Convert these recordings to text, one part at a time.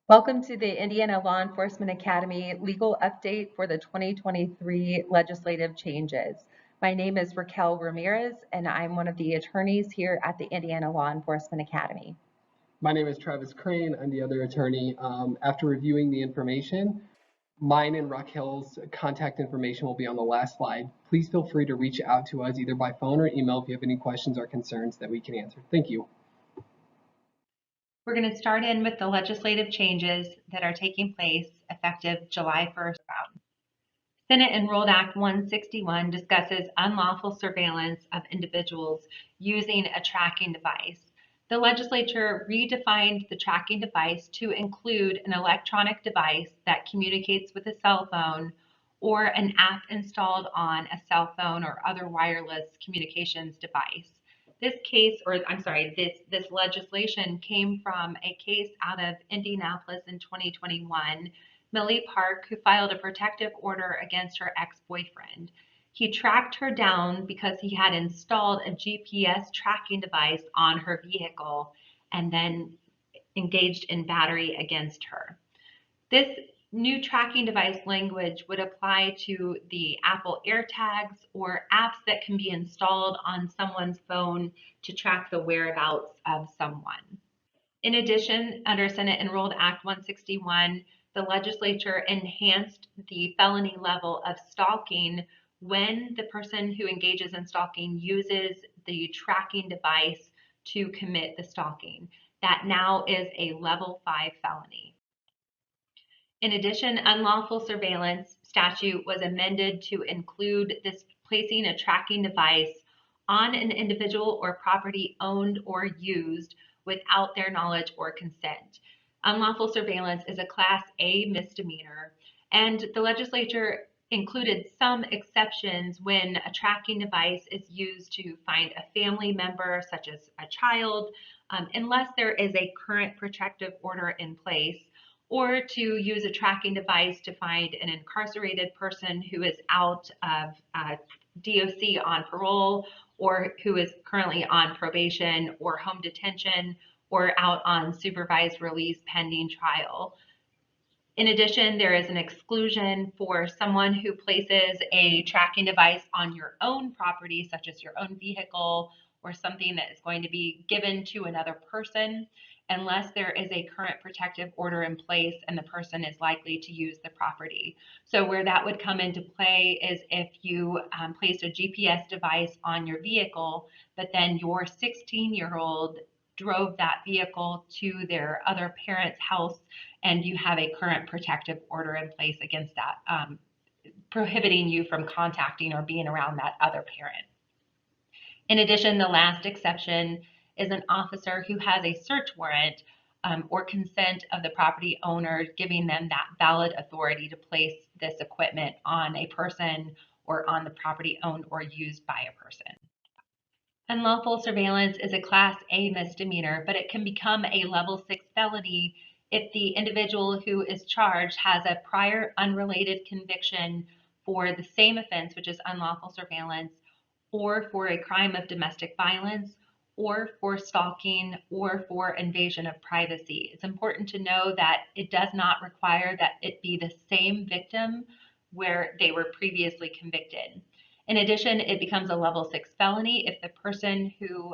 Welcome to the Indiana Law Enforcement Academy legal update for the 2023 legislative changes. My name is Raquel Ramirez, and I'm one of the attorneys here at the Indiana Law Enforcement Academy. My name is Travis Crane. I'm the other attorney. After reviewing the information, mine and Raquel's contact information will be on the last slide. Please feel free to reach out to us either by phone or email if you have any questions or concerns that we can answer. Thank you. We're going to start in with the legislative changes that are taking place effective July 1st. Senate Enrolled Act 161 discusses unlawful surveillance of individuals using a tracking device. The legislature redefined the tracking device to include an electronic device that communicates with a cell phone or an app installed on a cell phone or other wireless communications device. This legislation came from a case out of Indianapolis in 2021. Millie Park, who filed a protective order against her ex-boyfriend. He tracked her down because he had installed a GPS tracking device on her vehicle and then engaged in battery against her. This new tracking device language would apply to the Apple AirTags or apps that can be installed on someone's phone to track the whereabouts of someone. In addition, under Senate Enrolled Act 161, the legislature enhanced the felony level of stalking when the person who engages in stalking uses the tracking device to commit the stalking. That now is a level 5 felony. In addition, unlawful surveillance statute was amended to include this placing a tracking device on an individual or property owned or used without their knowledge or consent. Unlawful surveillance is a Class A misdemeanor, and the legislature included some exceptions when a tracking device is used to find a family member, such as a child, unless there is a current protective order in place, or to use a tracking device to find an incarcerated person who is out of DOC on parole, or who is currently on probation or home detention, or out on supervised release pending trial. In addition, there is an exclusion for someone who places a tracking device on your own property, such as your own vehicle or something that is going to be given to another person, unless there is a current protective order in place and the person is likely to use the property. So where that would come into play is if you placed a GPS device on your vehicle, but then your 16-year-old drove that vehicle to their other parent's house and you have a current protective order in place against that, prohibiting you from contacting or being around that other parent. In addition, the last exception is an officer who has a search warrant or consent of the property owner, giving them that valid authority to place this equipment on a person or on the property owned or used by a person. Unlawful surveillance is a Class A misdemeanor, but it can become a level 6 felony if the individual who is charged has a prior unrelated conviction for the same offense, which is unlawful surveillance, or for a crime of domestic violence, or for stalking, or for invasion of privacy. It's important to know that it does not require that it be the same victim where they were previously convicted. In addition, it becomes a level 6 felony if the person who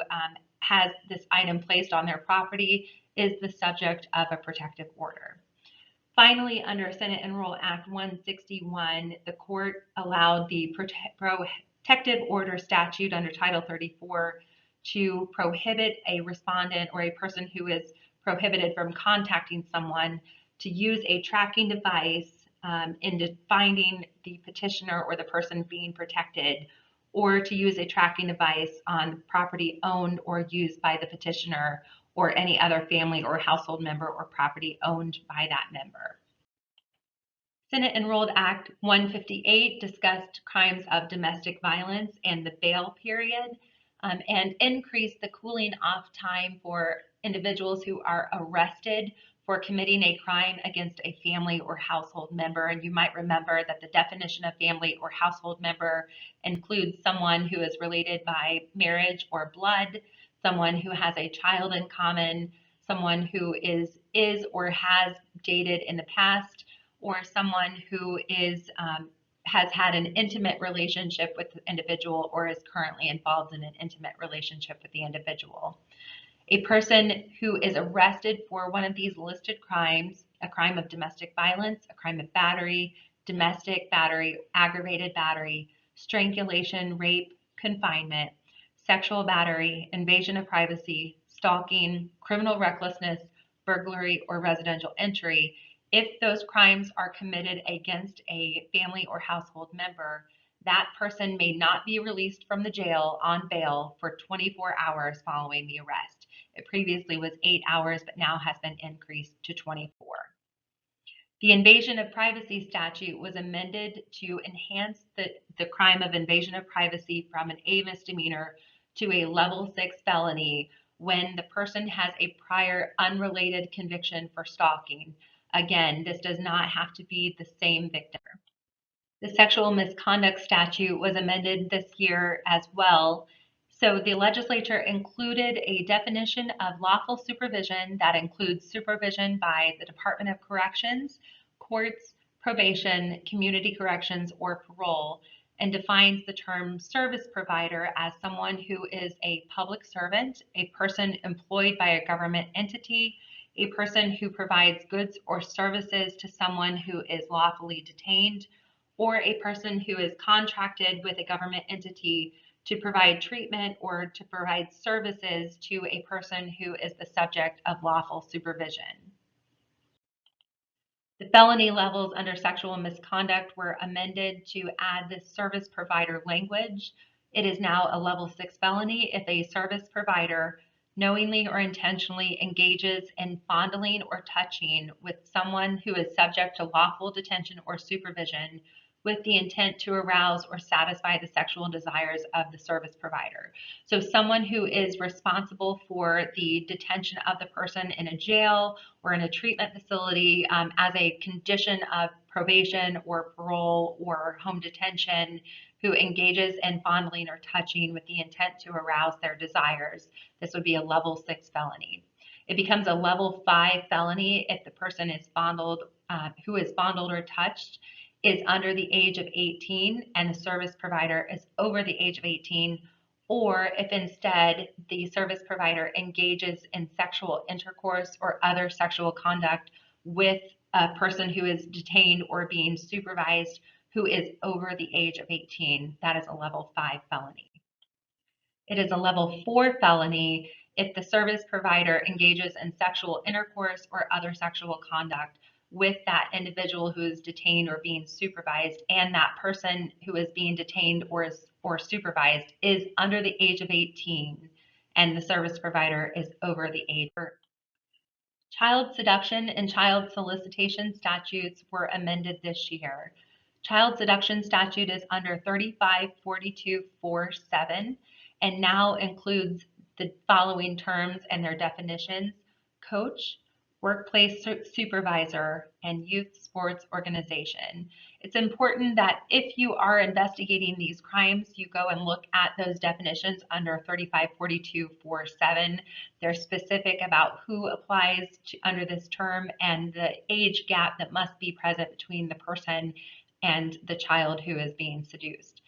has this item placed on their property is the subject of a protective order. Finally, under Senate Enrolled Act 161, the court allowed the protective order statute under Title 34 to prohibit a respondent or a person who is prohibited from contacting someone to use a tracking device in finding the petitioner or the person being protected, or to use a tracking device on property owned or used by the petitioner or any other family or household member or property owned by that member. Senate Enrolled Act 158 discussed crimes of domestic violence and the bail period, and increased the cooling off time for individuals who are arrested for committing a crime against a family or household member. And you might remember that the definition of family or household member includes someone who is related by marriage or blood, someone who has a child in common, someone who is or has dated in the past, or someone who has had an intimate relationship with the individual or is currently involved in an intimate relationship with the individual. A person who is arrested for one of these listed crimes, a crime of domestic violence, a crime of battery, domestic battery, aggravated battery, strangulation, rape, confinement, sexual battery, invasion of privacy, stalking, criminal recklessness, burglary, or residential entry, if those crimes are committed against a family or household member, that person may not be released from the jail on bail for 24 hours following the arrest. It previously was 8 hours, but now has been increased to 24. The invasion of privacy statute was amended to enhance the crime of invasion of privacy from an A misdemeanor to a level 6 felony when the person has a prior unrelated conviction for stalking. Again, this does not have to be the same victim. The sexual misconduct statute was amended this year as well. So the legislature included a definition of lawful supervision that includes supervision by the Department of Corrections, courts, probation, community corrections, or parole, and defines the term service provider as someone who is a public servant, a person employed by a government entity, a person who provides goods or services to someone who is lawfully detained, or a person who is contracted with a government entity to provide treatment or to provide services to a person who is the subject of lawful supervision. The felony levels under sexual misconduct were amended to add this service provider language. It is now a level 6 felony if a service provider knowingly or intentionally engages in fondling or touching with someone who is subject to lawful detention or supervision with the intent to arouse or satisfy the sexual desires of the service provider. So someone who is responsible for the detention of the person in a jail or in a treatment facility as a condition of probation or parole or home detention, who engages in fondling or touching with the intent to arouse their desires. This would be a level 6 felony. It becomes a level 5 felony if the person is fondled, who is fondled or touched is under the age of 18 and the service provider is over the age of 18, or if instead the service provider engages in sexual intercourse or other sexual conduct with a person who is detained or being supervised who is over the age of 18. That is a level 5 felony. It is a level 4 felony if the service provider engages in sexual intercourse or other sexual conduct with that individual who is detained or being supervised, and that person who is being detained or supervised is under the age of 18 and the service provider is over the age. Child seduction and child solicitation statutes were amended this year. Child seduction statute is under 354247 and now includes the following terms and their definitions: coach, workplace supervisor, and youth sports organization. It's important that if you are investigating these crimes, you go and look at those definitions under 354247. They're specific about who applies under this term and the age gap that must be present between the person and the child who is being seduced.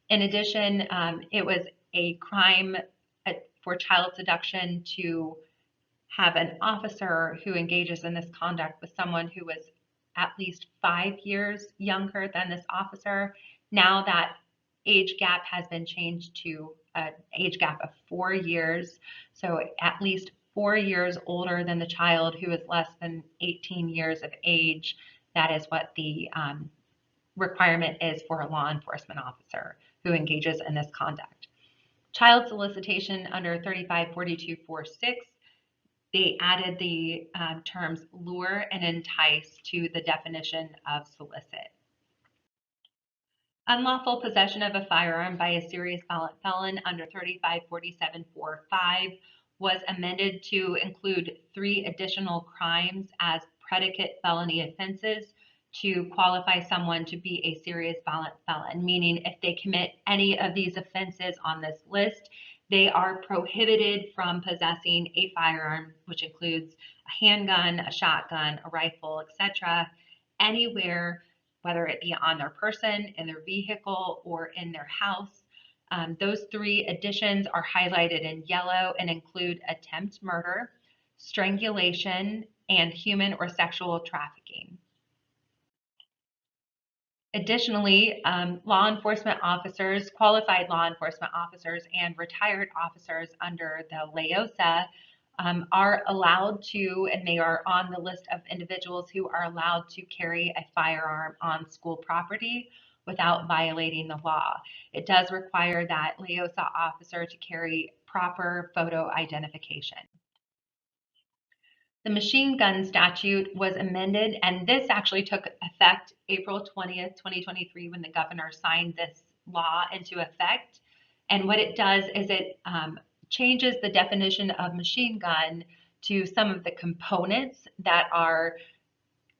In addition, it was a crime for child seduction to have an officer who engages in this conduct with someone who was at least 5 years younger than this officer. Now that age gap has been changed to an age gap of 4 years, so at least 4 years older than the child who is less than 18 years of age. That is what the requirement is for a law enforcement officer who engages in this conduct. Child solicitation under 354246, they added the terms lure and entice to the definition of solicit. Unlawful possession of a firearm by a serious violent felon under 354745 was amended to include 3 additional crimes as predicate felony offenses to qualify someone to be a serious violent felon, meaning if they commit any of these offenses on this list, they are prohibited from possessing a firearm, which includes a handgun, a shotgun, a rifle, etc., anywhere, whether it be on their person, in their vehicle, or in their house. Those three additions are highlighted in yellow and include attempt murder, strangulation, and human or sexual trafficking. Additionally, law enforcement officers, qualified law enforcement officers, and retired officers under the LEOSA are allowed to, and they are on the list of individuals who are allowed to carry a firearm on school property without violating the law. It does require that LEOSA officer to carry proper photo identification. The machine gun statute was amended, and this actually took effect April 20th, 2023, when the governor signed this law into effect. And what it does is it changes the definition of machine gun to some of the components that are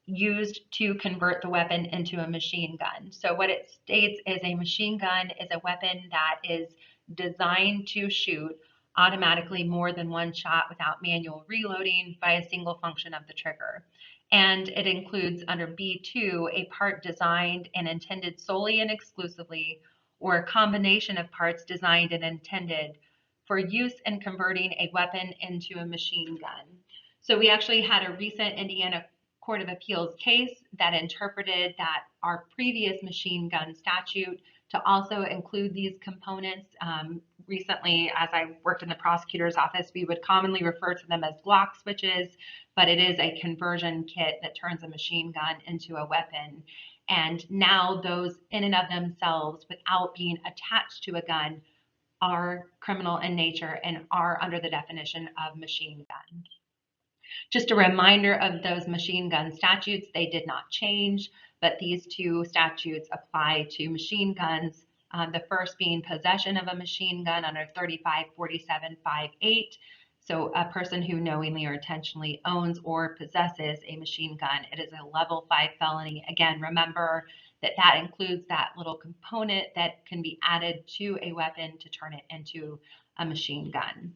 used to convert the weapon into a machine gun. So what it states is a machine gun is a weapon that is designed to shoot automatically more than one shot without manual reloading by a single function of the trigger. And it includes under B2 a part designed and intended solely and exclusively, or a combination of parts designed and intended for use in converting a weapon into a machine gun. So we actually had a recent Indiana Court of Appeals case that interpreted that our previous machine gun statute to also include these components. Recently, as I worked in the prosecutor's office, we would commonly refer to them as Glock switches, but it is a conversion kit that turns a machine gun into a weapon. And now those in and of themselves, without being attached to a gun, are criminal in nature and are under the definition of machine gun. Just a reminder of those machine gun statutes, they did not change, but these two statutes apply to machine guns. The first being possession of a machine gun under 354758. So a person who knowingly or intentionally owns or possesses a machine gun, it is a level 5 felony. Again, remember that that includes that little component that can be added to a weapon to turn it into a machine gun.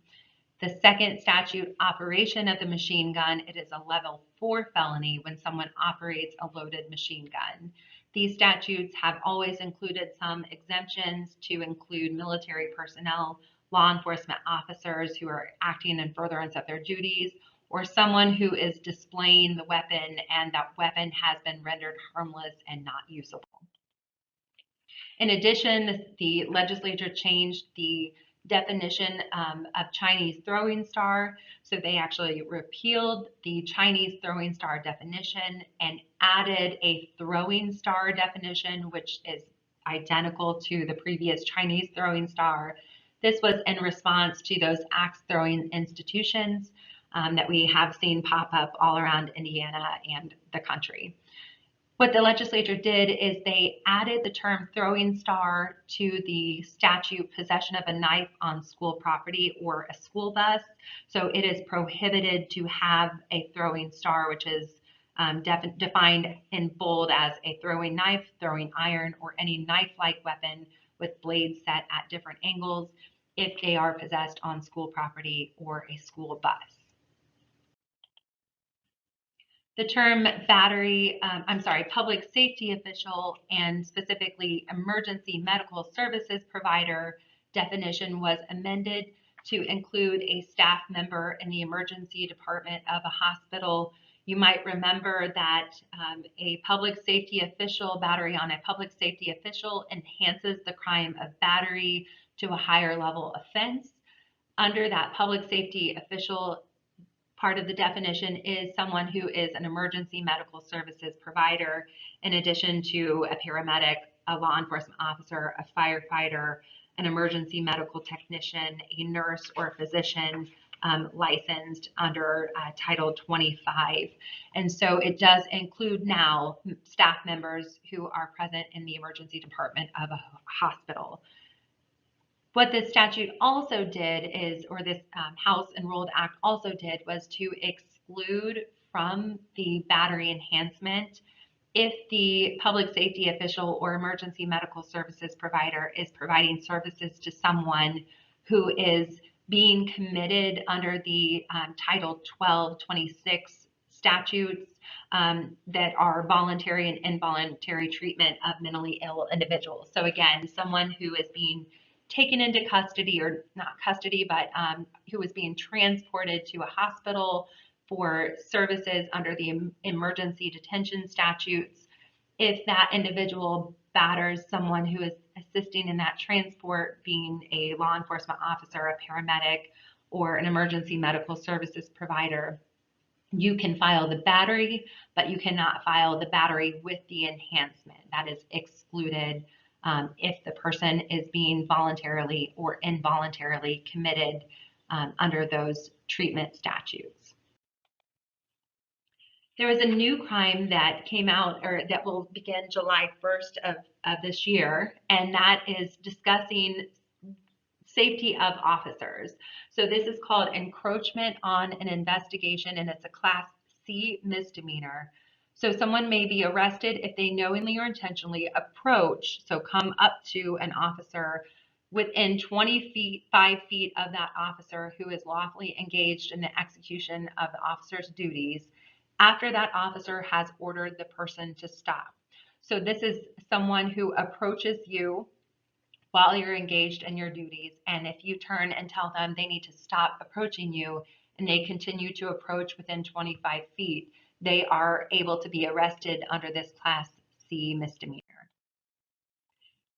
The second statute, operation of the machine gun, it is a level 4 felony when someone operates a loaded machine gun. These statutes have always included some exemptions to include military personnel, law enforcement officers who are acting in furtherance of their duties, or someone who is displaying the weapon and that weapon has been rendered harmless and not usable. In addition, the legislature changed the definition of Chinese throwing star. So they actually repealed the Chinese throwing star definition and added a throwing star definition, which is identical to the previous Chinese throwing star. This was in response to those axe throwing institutions that we have seen pop up all around Indiana and the country. What the legislature did is they added the term throwing star to the statute possession of a knife on school property or a school bus. So it is prohibited to have a throwing star, which is defined in bold as a throwing knife, throwing iron, or any knife-like weapon with blades set at different angles if they are possessed on school property or a school bus. The term public safety official and specifically emergency medical services provider definition was amended to include a staff member in the emergency department of a hospital. You might remember that a public safety official, battery on a public safety official, enhances the crime of battery to a higher level offense. Under that public safety official, part of the definition is someone who is an emergency medical services provider, in addition to a paramedic, a law enforcement officer, a firefighter, an emergency medical technician, a nurse, or a physician licensed under Title 25. And so it does include now staff members who are present in the emergency department of a hospital. What this statute also did is, or this House Enrolled Act also did, was to exclude from the battery enhancement if the public safety official or emergency medical services provider is providing services to someone who is being committed under the Title 1226 statutes that are voluntary and involuntary treatment of mentally ill individuals. So again, someone who is being taken into custody, or not custody, but who is being transported to a hospital for services under the emergency detention statutes. If that individual batters someone who is assisting in that transport, being a law enforcement officer, a paramedic, or an emergency medical services provider, you can file the battery, but you cannot file the battery with the enhancement. That is excluded if the person is being voluntarily or involuntarily committed under those treatment statutes. There was a new crime that came out, or that will begin July 1st of this year, and that is discussing safety of officers. So this is called encroachment on an investigation, and it's a Class C misdemeanor. So someone may be arrested if they knowingly or intentionally approach, so come up to an officer within 5 feet of that officer who is lawfully engaged in the execution of the officer's duties after that officer has ordered the person to stop. So this is someone who approaches you while you're engaged in your duties, and if you turn and tell them they need to stop approaching you and they continue to approach within 25 feet, they are able to be arrested under this Class C misdemeanor.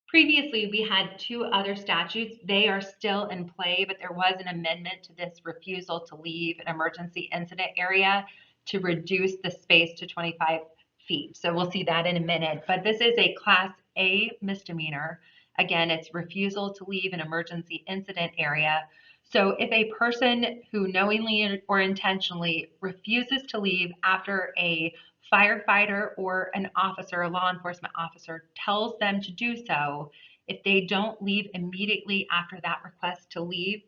Previously, we had 2 other statutes. They are still in play, but there was an amendment to this refusal to leave an emergency incident area to reduce the space to 25 feet. So we'll see that in a minute. But this is a Class A misdemeanor. Again, it's refusal to leave an emergency incident area. So if a person who knowingly or intentionally refuses to leave after a firefighter or an officer, a law enforcement officer, tells them to do so, if they don't leave immediately after that request to leave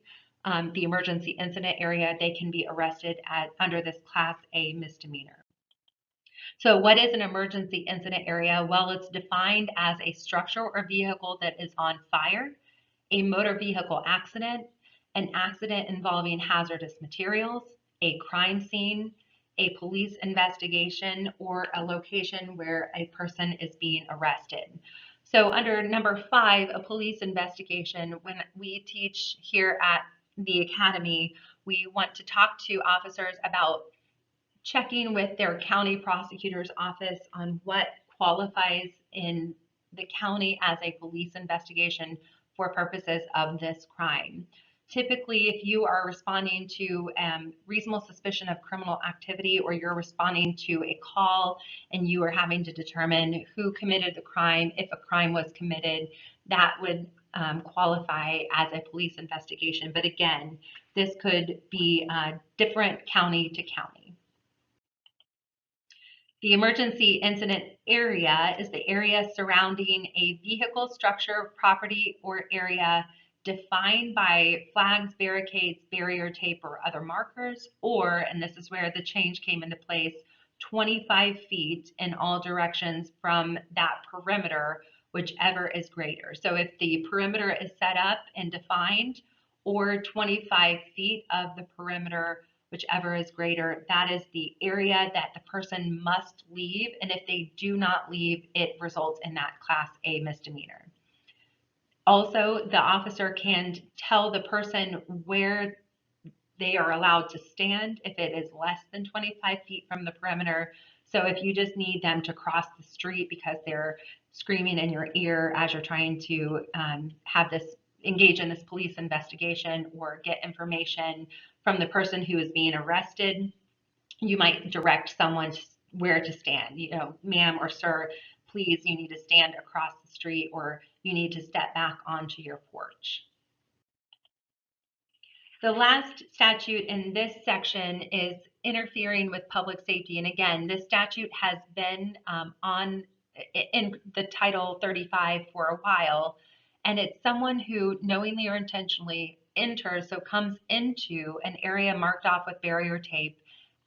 the emergency incident area, they can be arrested under this Class A misdemeanor. So what is an emergency incident area? Well, it's defined as a structure or vehicle that is on fire, a motor vehicle accident, an accident involving hazardous materials, a crime scene, a police investigation, or a location where a person is being arrested. So under number 5, a police investigation, when we teach here at the academy, we want to talk to officers about checking with their county prosecutor's office on what qualifies in the county as a police investigation for purposes of this crime. Typically, if you are responding to reasonable suspicion of criminal activity, or you're responding to a call and you are having to determine who committed the crime, if a crime was committed, that would qualify as a police investigation. But again, this could be different county to county. The emergency incident area is the area surrounding a vehicle, structure, property, or area defined by flags, barricades, barrier tape, or other markers, or, and this is where the change came into place, 25 feet in all directions from that perimeter, whichever is greater. So if the perimeter is set up and defined, or 25 feet of the perimeter, whichever is greater, that is the area that the person must leave. And if they do not leave, it results in that Class A misdemeanor. Also, the officer can tell the person where they are allowed to stand if it is less than 25 feet from the perimeter. So if you just need them to cross the street because they're screaming in your ear as you're trying to engage in this police investigation or get information from the person who is being arrested, you might direct someone where to stand. You know, ma'am or sir, please, you need to stand across the street, or you need to step back onto your porch. The last statute in this section is interfering with public safety. And again, this statute has been in the Title 35 for a while, and it's someone who knowingly or intentionally enters, so comes into an area marked off with barrier tape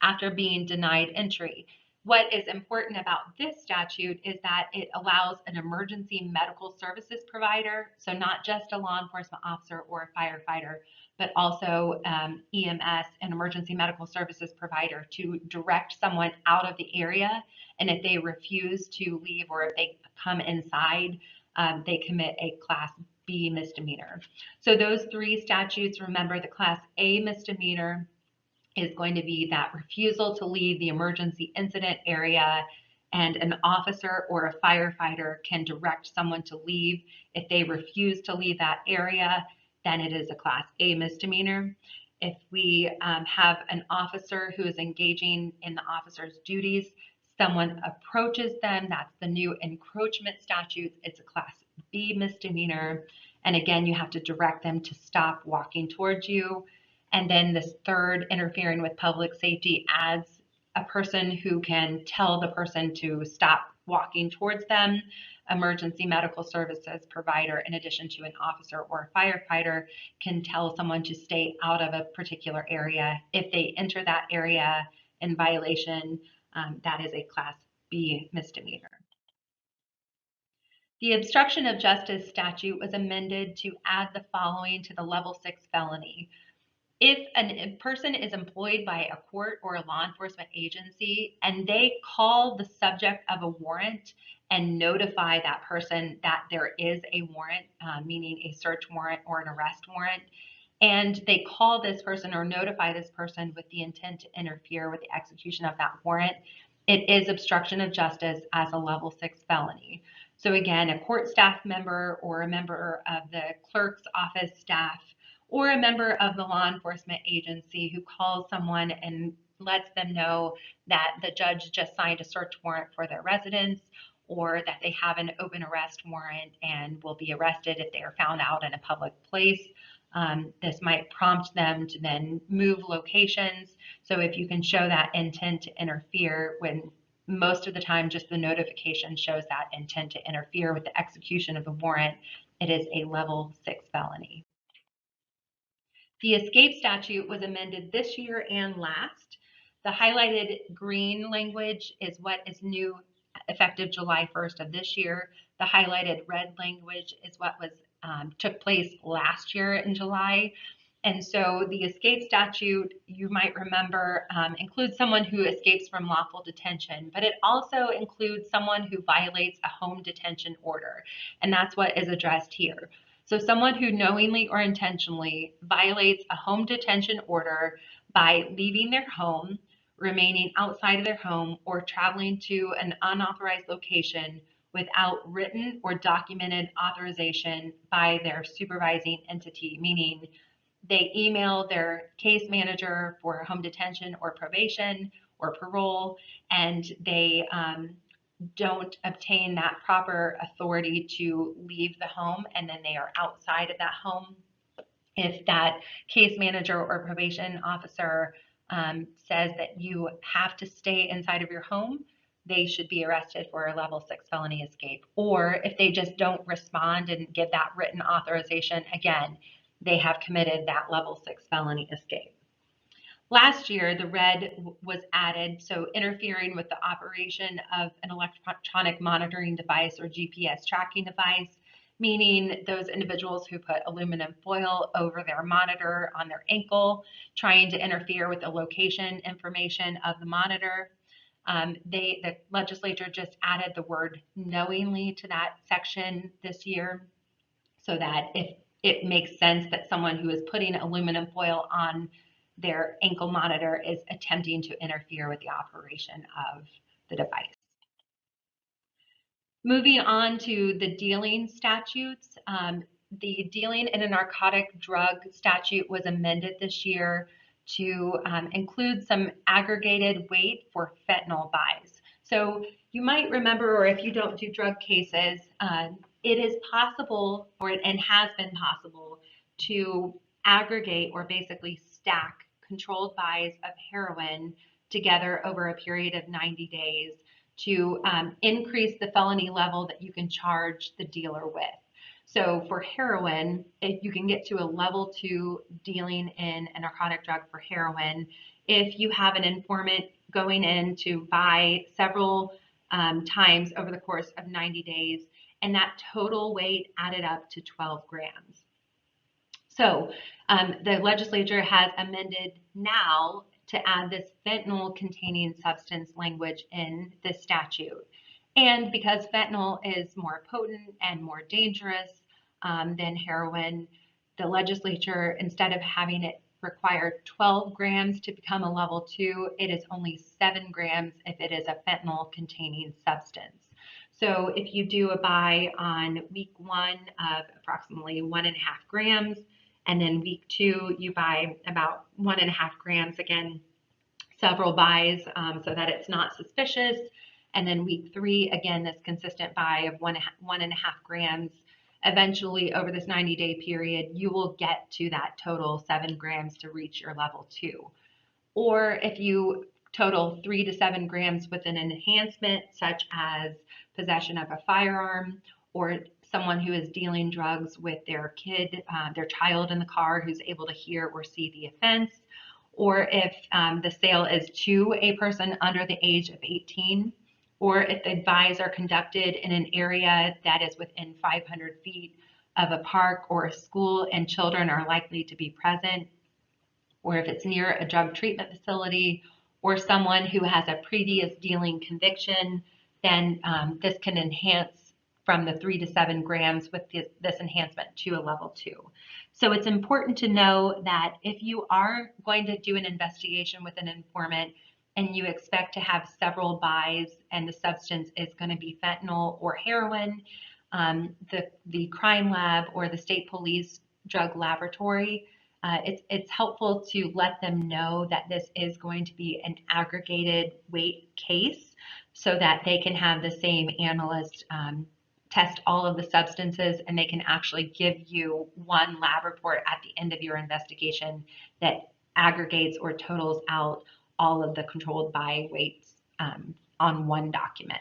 after being denied entry. What is important about this statute is that it allows an emergency medical services provider, so not just a law enforcement officer or a firefighter, but also EMS and emergency medical services provider to direct someone out of the area. And if they refuse to leave or if they come inside, they commit a Class B misdemeanor. So those three statutes, remember, the Class A misdemeanor is going to be that refusal to leave the emergency incident area, and an officer or a firefighter can direct someone to leave. If they refuse to leave that area, then it is a Class A misdemeanor. If we have an officer who is engaging in the officer's duties, someone approaches them, that's the new encroachment statute, it's a Class B misdemeanor. And again, you have to direct them to stop walking towards you. And then this third, interfering with public safety, adds a person who can tell the person to stop walking towards them. Emergency medical services provider, in addition to an officer or a firefighter, can tell someone to stay out of a particular area. If they enter that area in violation, that is a Class B misdemeanor. The obstruction of justice statute was amended to add the following to the level 6 felony. If a person is employed by a court or a law enforcement agency and they call the subject of a warrant and notify that person that there is a warrant, meaning a search warrant or an arrest warrant, and they call this person or notify this person with the intent to interfere with the execution of that warrant, it is obstruction of justice as a level 6 felony. So again, a court staff member or a member of the clerk's office staff or a member of the law enforcement agency who calls someone and lets them know that the judge just signed a search warrant for their residence, or that they have an open arrest warrant and will be arrested if they are found out in a public place. This might prompt them to then move locations. So if you can show that intent to interfere, when most of the time just the notification shows that intent to interfere with the execution of the warrant, it is a level 6 felony. The escape statute was amended this year and last. The highlighted green language is what is new effective July 1st of this year. The highlighted red language is what was took place last year in July. And so the escape statute, you might remember, includes someone who escapes from lawful detention, but it also includes someone who violates a home detention order. And that's what is addressed here. So someone who knowingly or intentionally violates a home detention order by leaving their home, remaining outside of their home, or traveling to an unauthorized location without written or documented authorization by their supervising entity, meaning they email their case manager for home detention or probation or parole, and they don't obtain that proper authority to leave the home, and then they are outside of that home. If that case manager or probation officer says that you have to stay inside of your home, they should be arrested for a level 6 felony escape. Or if they just don't respond and give that written authorization, again, they have committed that level 6 felony escape. Last year, the red was added, so interfering with the operation of an electronic monitoring device or GPS tracking device, meaning those individuals who put aluminum foil over their monitor on their ankle, trying to interfere with the location information of the monitor. The legislature just added the word knowingly to that section this year, so that if it makes sense that someone who is putting aluminum foil on their ankle monitor is attempting to interfere with the operation of the device. Moving on to the dealing statutes, the dealing in a narcotic drug statute was amended this year to include some aggregated weight for fentanyl buys. So you might remember, or if you don't do drug cases, it is possible, and has been possible, to aggregate or basically stack controlled buys of heroin together over a period of 90 days to increase the felony level that you can charge the dealer with. So for heroin, if you can get to a level 2 dealing in a narcotic drug for heroin, if you have an informant going in to buy several times over the course of 90 days, and that total weight added up to 12 grams. So the legislature has amended now to add this fentanyl containing substance language in this statute. And because fentanyl is more potent and more dangerous than heroin, the legislature, instead of having it require 12 grams to become a level 2, it is only 7 grams if it is a fentanyl containing substance. So if you do a buy on week 1 of approximately 1.5 grams, and then week 2 you buy about 1.5 grams, again, several buys so that it's not suspicious. And then week 3, again, this consistent buy of 1.5 grams. Eventually, over this 90-day period, you will get to that total 7 grams to reach your level 2. Or if you total 3 to 7 grams with an enhancement, such as possession of a firearm, or someone who is dealing drugs with their kid, their child in the car who's able to hear or see the offense, or if the sale is to a person under the age of 18, or if the buys are conducted in an area that is within 500 feet of a park or a school and children are likely to be present, or if it's near a drug treatment facility or someone who has a previous dealing conviction, then this can enhance from the 3 to 7 grams with this enhancement to a level 2. So it's important to know that if you are going to do an investigation with an informant and you expect to have several buys and the substance is going to be fentanyl or heroin, the crime lab or the state police drug laboratory, it's helpful to let them know that this is going to be an aggregated weight case so that they can have the same analyst test all of the substances, and they can actually give you one lab report at the end of your investigation that aggregates or totals out all of the controlled buy weights on one document.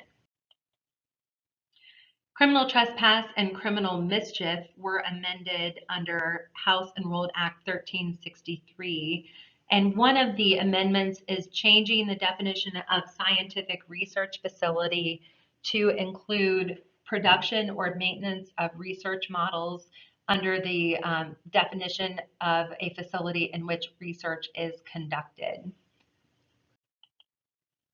Criminal trespass and criminal mischief were amended under House Enrolled Act 1363. And one of the amendments is changing the definition of scientific research facility to include production or maintenance of research models under the definition of a facility in which research is conducted.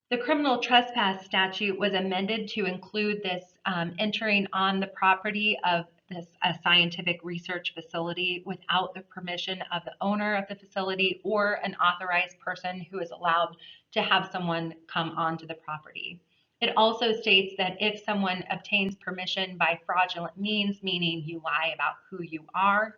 The criminal trespass statute was amended to include this entering on the property of a scientific research facility without the permission of the owner of the facility or an authorized person who is allowed to have someone come onto the property. It also states that if someone obtains permission by fraudulent means, meaning you lie about who you are,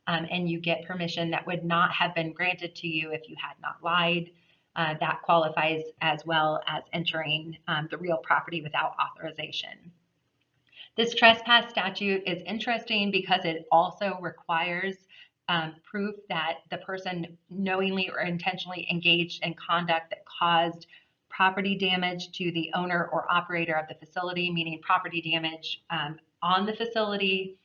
and you get permission that would not have been granted to you if you had not lied, that qualifies as well as entering the real property without authorization. This trespass statute is interesting because it also requires proof that the person knowingly or intentionally engaged in conduct that caused property damage to the owner or operator of the facility, meaning property damage on the facility,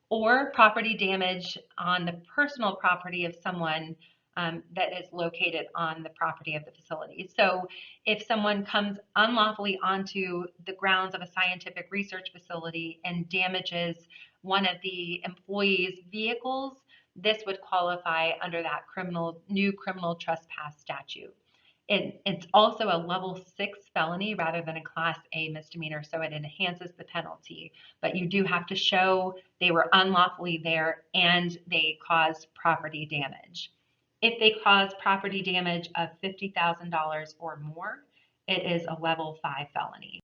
or property damage on the personal property of someone that is located on the property of the facility. So if someone comes unlawfully onto the grounds of a scientific research facility and damages one of the employees' vehicles, this would qualify under that new criminal trespass statute. It's also a level 6 felony rather than a class A misdemeanor, so it enhances the penalty. But you do have to show they were unlawfully there and they caused property damage. If they cause property damage of $50,000 or more, it is a level 5 felony.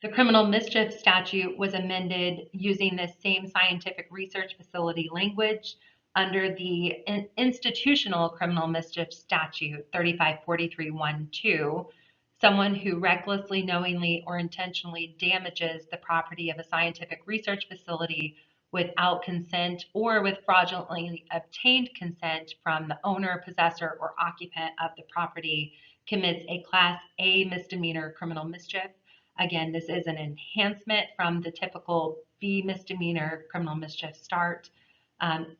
The criminal mischief statute was amended using this same scientific research facility language under the institutional criminal mischief statute 3543(1)(2). Someone who recklessly, knowingly, or intentionally damages the property of a scientific research facility without consent or with fraudulently obtained consent from the owner, possessor, or occupant of the property commits a Class A misdemeanor criminal mischief. Again, this is an enhancement from the typical B misdemeanor criminal mischief start.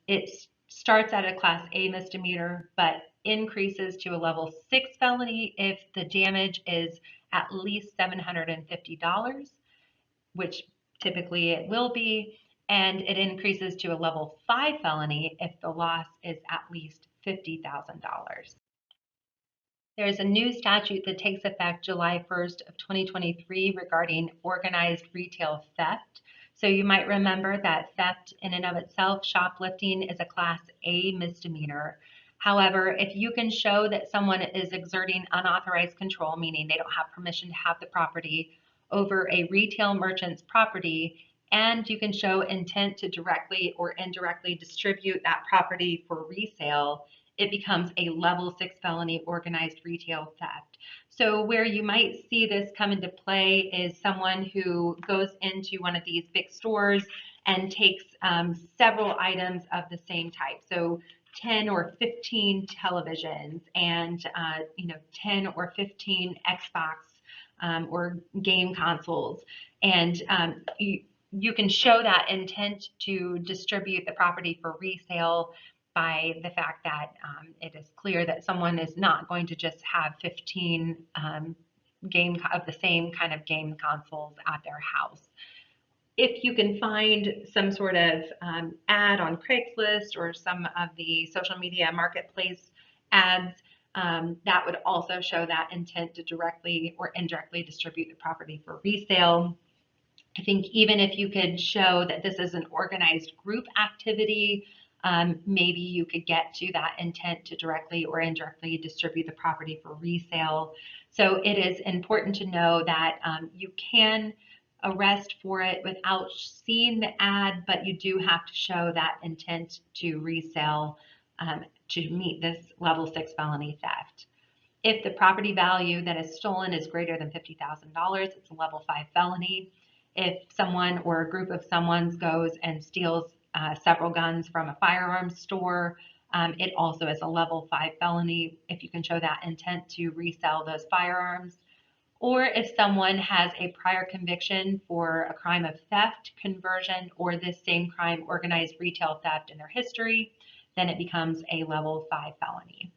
It starts at a Class A misdemeanor, but increases to a level 6 felony if the damage is at least $750, which typically it will be, and it increases to a level 5 felony if the loss is at least $50,000. There's a new statute that takes effect July 1st of 2023 regarding organized retail theft. So you might remember that theft in and of itself, shoplifting, is a Class A misdemeanor. However, if you can show that someone is exerting unauthorized control, meaning they don't have permission to have the property, over a retail merchant's property, and you can show intent to directly or indirectly distribute that property for resale, it becomes a level 6 felony, organized retail theft. So where you might see this come into play is someone who goes into one of these big stores and takes several items of the same type. So 10 or 15 televisions and 10 or 15 Xbox or game consoles. And you can show that intent to distribute the property for resale by the fact that it is clear that someone is not going to just have 15 game of the same kind of game consoles at their house. If you can find some sort of ad on Craigslist or some of the social media marketplace ads, that would also show that intent to directly or indirectly distribute the property for resale. I think even if you could show that this is an organized group activity, maybe you could get to that intent to directly or indirectly distribute the property for resale. So it is important to know that you can arrest for it without seeing the ad, but you do have to show that intent to resell to meet this level 6 felony theft. If the property value that is stolen is greater than $50,000, it's a level 5 felony. If someone or a group of someone's goes and steals several guns from a firearms store, it also is a level 5 felony if you can show that intent to resell those firearms. Or if someone has a prior conviction for a crime of theft, conversion, or this same crime, organized retail theft, in their history, then it becomes a level 5 felony.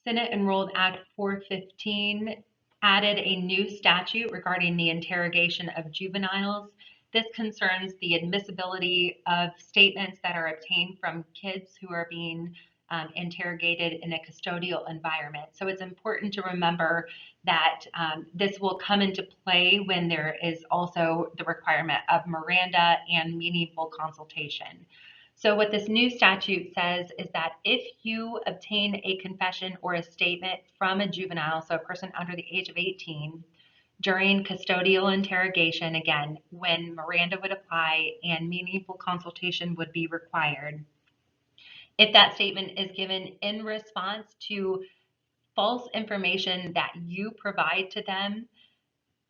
Senate Enrolled Act 415 added a new statute regarding the interrogation of juveniles. This concerns the admissibility of statements that are obtained from kids who are being interrogated in a custodial environment. So it's important to remember that this will come into play when there is also the requirement of Miranda and meaningful consultation. So what this new statute says is that if you obtain a confession or a statement from a juvenile, so a person under the age of 18, during custodial interrogation, again, when Miranda would apply and meaningful consultation would be required, if that statement is given in response to false information that you provide to them,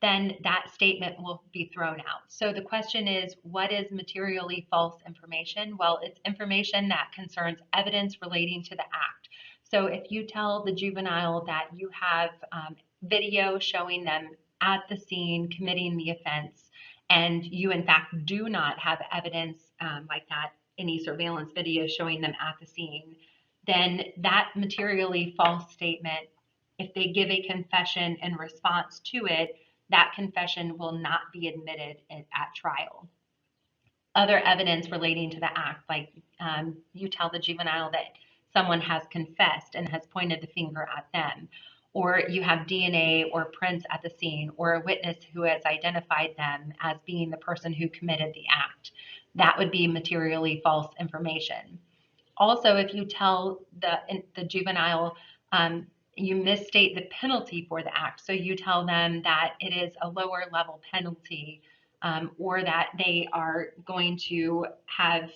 then that statement will be thrown out. So the question is, what is materially false information? Well, it's information that concerns evidence relating to the act. So if you tell the juvenile that you have video showing them at the scene committing the offense, and you in fact do not have evidence like that, any surveillance video showing them at the scene, then that materially false statement, if they give a confession in response to it, that confession will not be admitted at trial. Other evidence relating to the act, like you tell the juvenile that someone has confessed and has pointed the finger at them, or you have DNA or prints at the scene, or a witness who has identified them as being the person who committed the act, that would be materially false information. Also, if you tell the juvenile, you misstate the penalty for the act. So you tell them that it is a lower level penalty, or that they are going to have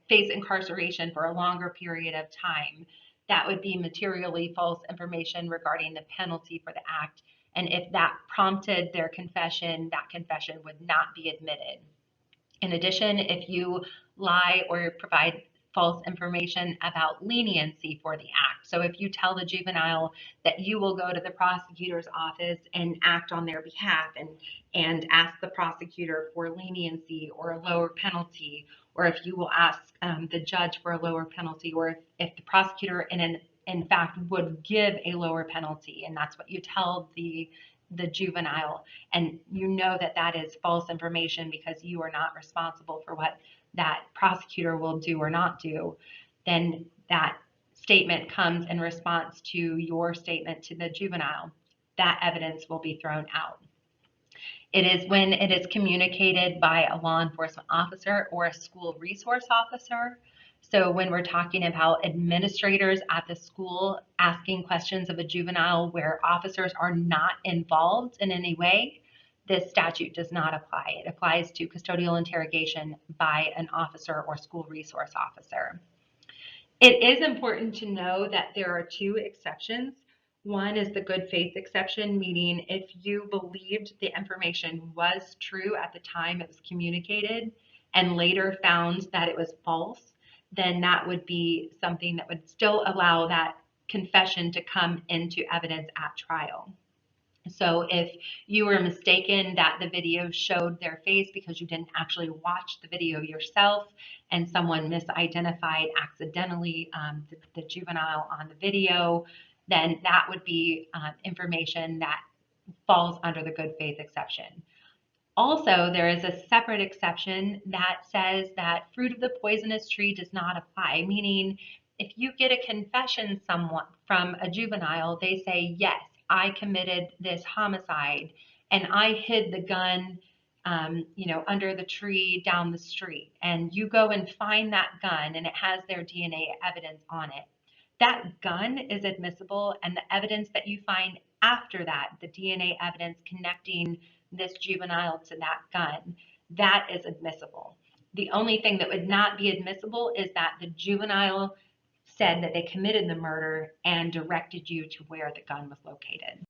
face incarceration for a longer period of time. That would be materially false information regarding the penalty for the act. And if that prompted their confession, that confession would not be admitted. In addition, if you lie or provide false information about leniency for the act. So if you tell the juvenile that you will go to the prosecutor's office and act on their behalf and ask the prosecutor for leniency or a lower penalty, or if you will ask the judge for a lower penalty, or if the prosecutor in fact would give a lower penalty, and that's what you tell the the juvenile, and you know that that is false information because you are not responsible for what that prosecutor will do or not do, then that statement comes in response to your statement to the juvenile. That evidence will be thrown out. It is when it is communicated by a law enforcement officer or a school resource officer. So when we're talking about administrators at the school asking questions of a juvenile where officers are not involved in any way, this statute does not apply. It applies to custodial interrogation by an officer or school resource officer. It is important to know that there are two exceptions. One is the good faith exception, meaning if you believed the information was true at the time it was communicated and later found that it was false, then that would be something that would still allow that confession to come into evidence at trial. So if you were mistaken that the video showed their face because you didn't actually watch the video yourself and someone misidentified accidentally the juvenile on the video, then that would be information that falls under the good faith exception. Also, there is a separate exception that says that fruit of the poisonous tree does not apply, meaning if you get a confession from a juvenile, they say, yes, I committed this homicide and I hid the gun, under the tree down the street, and you go and find that gun and it has their DNA evidence on it. That gun is admissible, and the evidence that you find after that, the DNA evidence connecting this juvenile to that gun, that is admissible. The only thing that would not be admissible is that the juvenile said that they committed the murder and directed you to where the gun was located.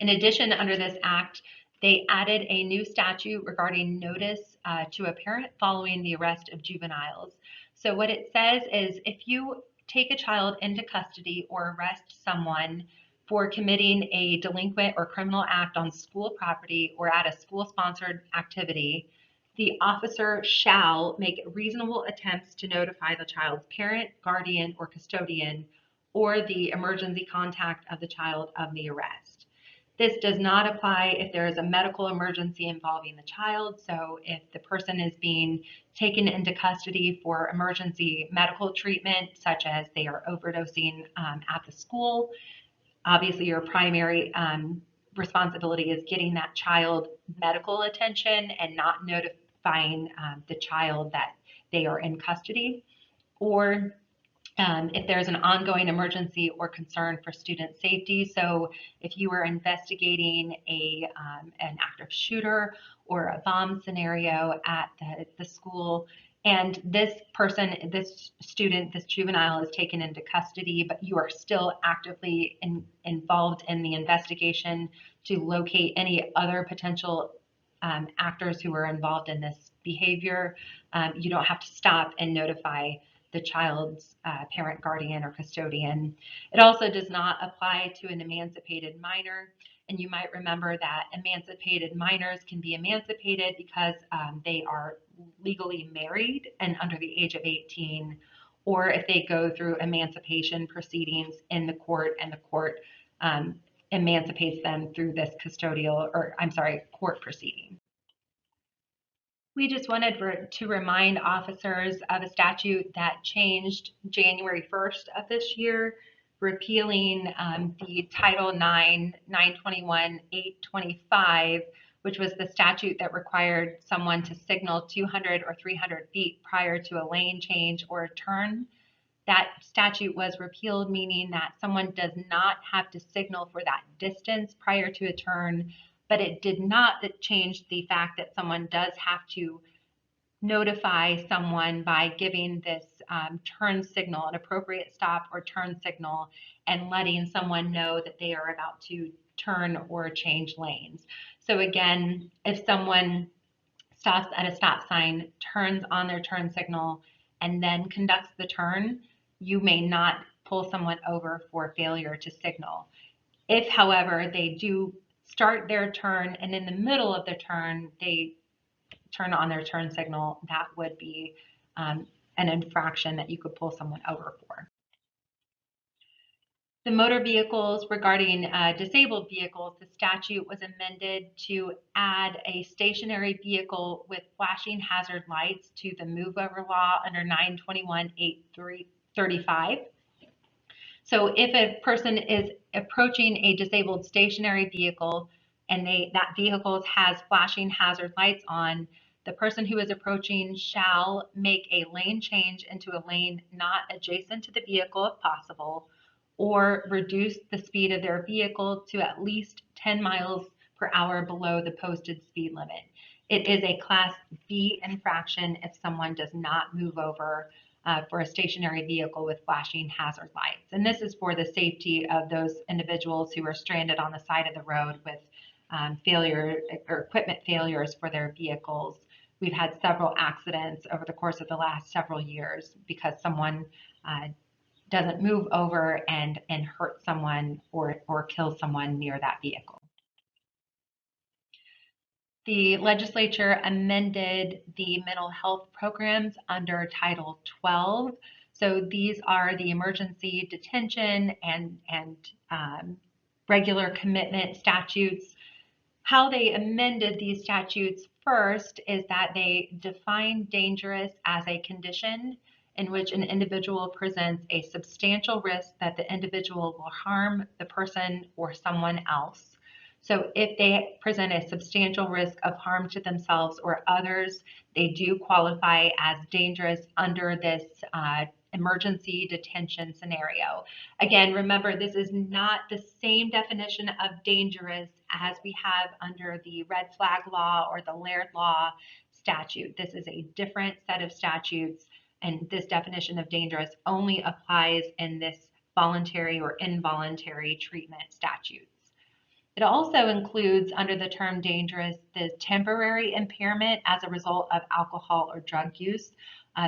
In addition, under this act, they added a new statute regarding notice to a parent following the arrest of juveniles. So what it says is if you take a child into custody or arrest someone for committing a delinquent or criminal act on school property or at a school-sponsored activity, the officer shall make reasonable attempts to notify the child's parent, guardian, or custodian, or the emergency contact of the child of the arrest. This does not apply if there is a medical emergency involving the child. So if the person is being taken into custody for emergency medical treatment, such as they are overdosing at the school, obviously your primary responsibility is getting that child medical attention and not notifying the child that they are in custody. Or if there's an ongoing emergency or concern for student safety. So if you were investigating an active shooter or a bomb scenario at the school, and this person, this student, this juvenile is taken into custody, but you are still actively involved in the investigation to locate any other potential actors who are involved in this behavior, you don't have to stop and notify the child's parent, guardian, or custodian. It also does not apply to an emancipated minor. And you might remember that emancipated minors can be emancipated because they are legally married and under the age of 18, or if they go through emancipation proceedings in the court and the court emancipates them through this court proceeding. We just wanted to remind officers of a statute that changed January 1st of this year, repealing the Title IX, 921, 825, which was the statute that required someone to signal 200 or 300 feet prior to a lane change or a turn. That statute was repealed, meaning that someone does not have to signal for that distance prior to a turn, but it did not change the fact that someone does have to notify someone by giving this turn signal, an appropriate stop or turn signal, and letting someone know that they are about to turn or change lanes. So again, if someone stops at a stop sign, turns on their turn signal, and then conducts the turn, you may not pull someone over for failure to signal. If, however, they do start their turn and in the middle of the turn, they turn on their turn signal, that would be an infraction that you could pull someone over for. The motor vehicles, regarding disabled vehicles, the statute was amended to add a stationary vehicle with flashing hazard lights to the move over law under 921-835. So if a person is approaching a disabled stationary vehicle and that vehicle has flashing hazard lights on, the person who is approaching shall make a lane change into a lane not adjacent to the vehicle if possible, or reduce the speed of their vehicle to at least 10 miles per hour below the posted speed limit. It is a Class B infraction if someone does not move over for a stationary vehicle with flashing hazard lights. And this is for the safety of those individuals who are stranded on the side of the road with failure or equipment failures for their vehicles. We've had several accidents over the course of the last several years because someone doesn't move over and hurt someone or kill someone near that vehicle. The legislature amended the mental health programs under Title 12. So these are the emergency detention and regular commitment statutes. How they amended these statutes first is that they define dangerous as a condition in which an individual presents a substantial risk that the individual will harm the person or someone else. So if they present a substantial risk of harm to themselves or others, they do qualify as dangerous under this emergency detention scenario. Again, remember, this is not the same definition of dangerous as we have under the red flag law or the Laird law statute. This is a different set of statutes, and this definition of dangerous only applies in this voluntary or involuntary treatment statutes. It also includes, under the term dangerous, the temporary impairment as a result of alcohol or drug use.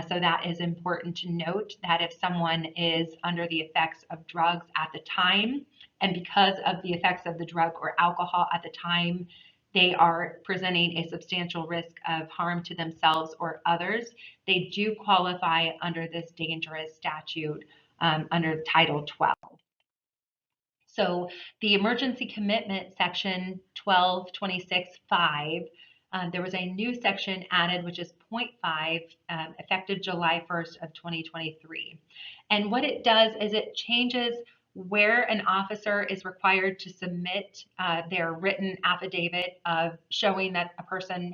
So that is important to note that if someone is under the effects of drugs at the time, and because of the effects of the drug or alcohol at the time, they are presenting a substantial risk of harm to themselves or others, they do qualify under this dangerous statute under Title 12. So the emergency commitment section 1226.5, there was a new section added, which is point 5, effective July 1st of 2023. And what it does is it changes where an officer is required to submit their written affidavit of showing that a person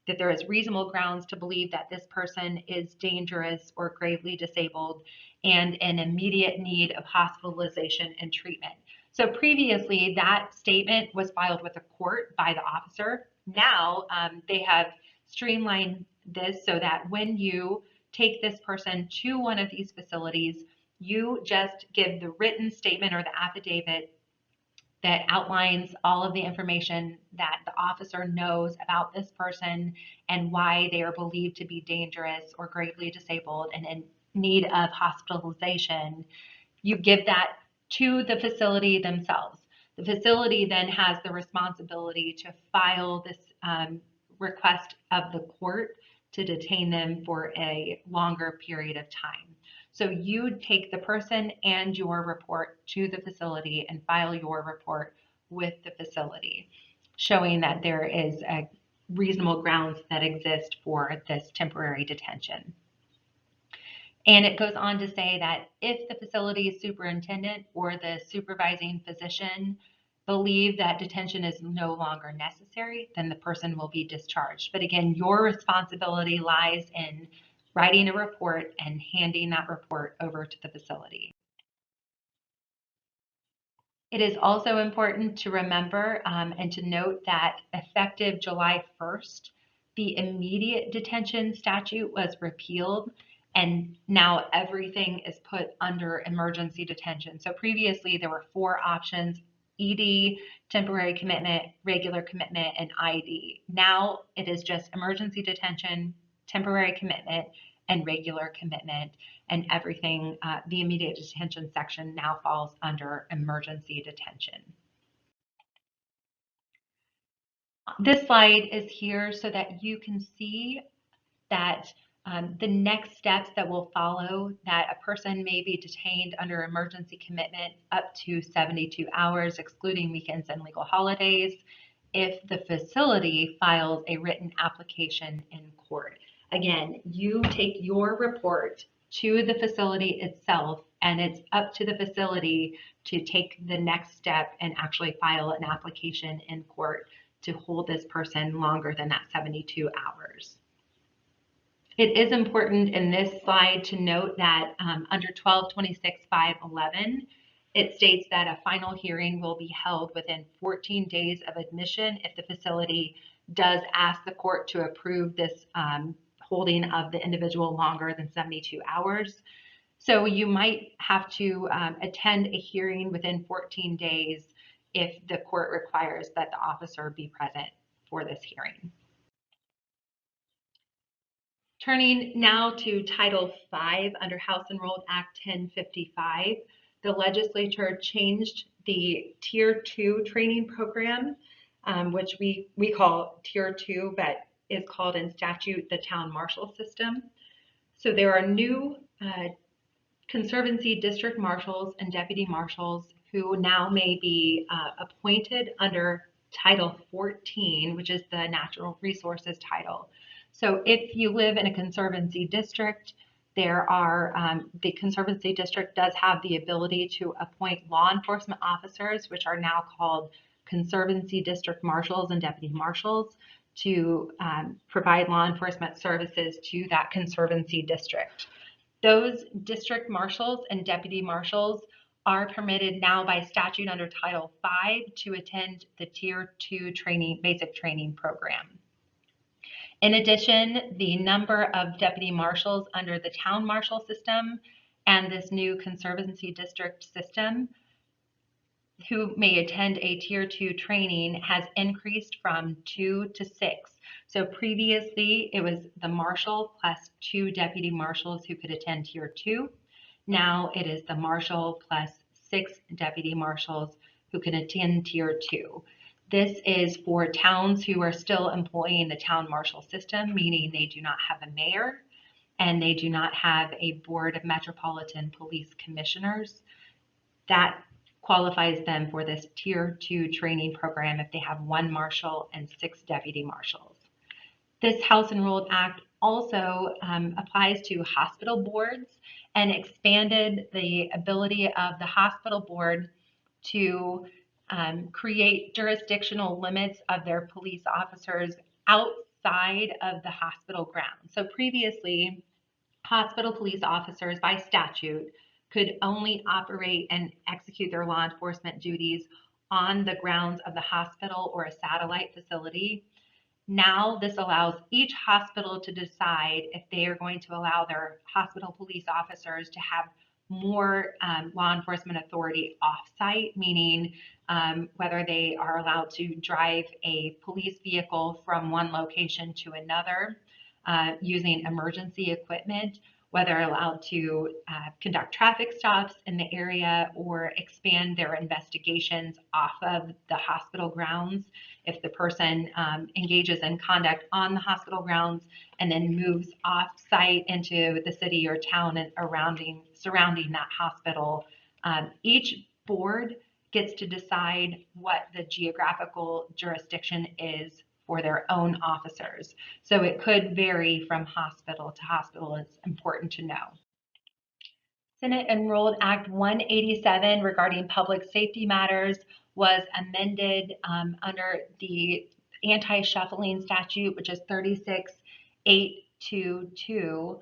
that there is reasonable grounds to believe that this person is dangerous or gravely disabled and in immediate need of hospitalization and treatment. So previously, that statement was filed with the court by the officer. Now they have streamlined this so that when you take this person to one of these facilities, you just give the written statement or the affidavit that outlines all of the information that the officer knows about this person and why they are believed to be dangerous or gravely disabled and in need of hospitalization. You give that to the facility themselves. The facility then has the responsibility to file this request of the court to detain them for a longer period of time. So you take the person and your report to the facility and file your report with the facility, showing that there is a reasonable grounds that exist for this temporary detention. And it goes on to say that if the facility superintendent or the supervising physician believe that detention is no longer necessary, then the person will be discharged. But again, your responsibility lies in writing a report and handing that report over to the facility. It is also important to remember and to note that effective July 1st, the immediate detention statute was repealed, and now everything is put under emergency detention. So previously there were 4 options: ED, temporary commitment, regular commitment, and ID. Now it is just emergency detention, temporary commitment, and regular commitment, and everything, the immediate detention section now falls under emergency detention. This slide is here so that you can see that The next steps that will follow, that a person may be detained under emergency commitment up to 72 hours, excluding weekends and legal holidays, if the facility files a written application in court. Again, you take your report to the facility itself, and it's up to the facility to take the next step and actually file an application in court to hold this person longer than that 72 hours. It is important in this slide to note that under 1226.511, it states that a final hearing will be held within 14 days of admission if the facility does ask the court to approve this holding of the individual longer than 72 hours. So you might have to attend a hearing within 14 days if the court requires that the officer be present for this hearing. Turning now to Title V under House Enrolled Act 1055, the legislature changed the Tier 2 training program, which we call Tier 2, but is called in statute the town marshal system. So there are new conservancy district marshals and deputy marshals who now may be appointed under Title 14, which is the natural resources title. So if you live in a conservancy district, there are the conservancy district does have the ability to appoint law enforcement officers, which are now called conservancy district marshals and deputy marshals, to provide law enforcement services to that conservancy district. Those district marshals and deputy marshals are permitted now by statute under Title V to attend the Tier 2 training, basic training program. In addition, the number of deputy marshals under the town marshal system and this new conservancy district system who may attend a Tier 2 training has increased from 2 to 6. So previously it was the marshal plus 2 deputy marshals who could attend Tier 2. Now it is the marshal plus 6 deputy marshals who can attend Tier 2. This is for towns who are still employing the town marshal system, meaning they do not have a mayor and they do not have a board of metropolitan police commissioners. That qualifies them for this Tier 2 training program if they have 1 marshal and 6 deputy marshals. This House Enrolled Act also applies to hospital boards and expanded the ability of the hospital board to create jurisdictional limits of their police officers outside of the hospital grounds. So previously, hospital police officers by statute could only operate and execute their law enforcement duties on the grounds of the hospital or a satellite facility. Now this allows each hospital to decide if they are going to allow their hospital police officers to have more law enforcement authority off-site, meaning whether they are allowed to drive a police vehicle from one location to another using emergency equipment, whether allowed to conduct traffic stops in the area or expand their investigations off of the hospital grounds if the person engages in conduct on the hospital grounds and then moves off site into the city or town and surrounding that hospital. Each board gets to decide what the geographical jurisdiction is for their own officers. So it could vary from hospital to hospital. It's important to know. Senate Enrolled Act 187 regarding public safety matters was amended under the anti-shuffling statute, which is 36822.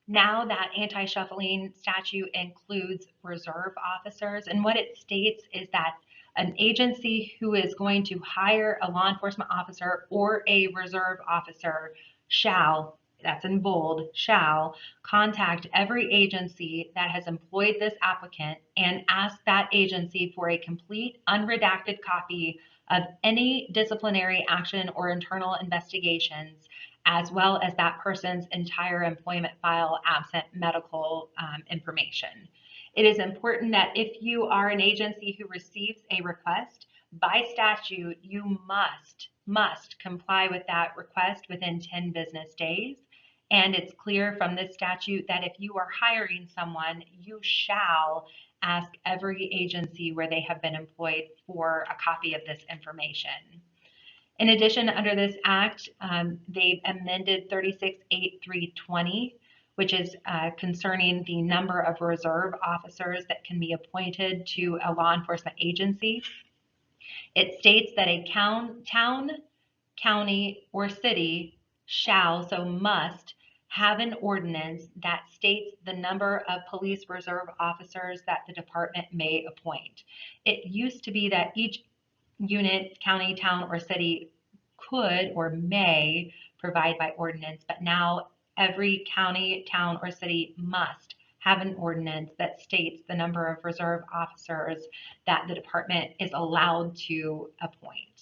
Now that anti-shuffling statute includes reserve officers, and what it states is that an agency who is going to hire a law enforcement officer or a reserve officer shall, that's in bold, shall contact every agency that has employed this applicant and ask that agency for a complete unredacted copy of any disciplinary action or internal investigations, as well as that person's entire employment file absent medical information. It is important that if you are an agency who receives a request, by statute, you must comply with that request within 10 business days. And it's clear from this statute that if you are hiring someone, you shall ask every agency where they have been employed for a copy of this information. In addition, under this act, they've amended 368320, which is concerning the number of reserve officers that can be appointed to a law enforcement agency. It states that a town, county, or city shall, so must, have an ordinance that states the number of police reserve officers that the department may appoint. It used to be that each unit, county, town, or city could or may provide by ordinance, but now every county, town, or city must have an ordinance that states the number of reserve officers that the department is allowed to appoint.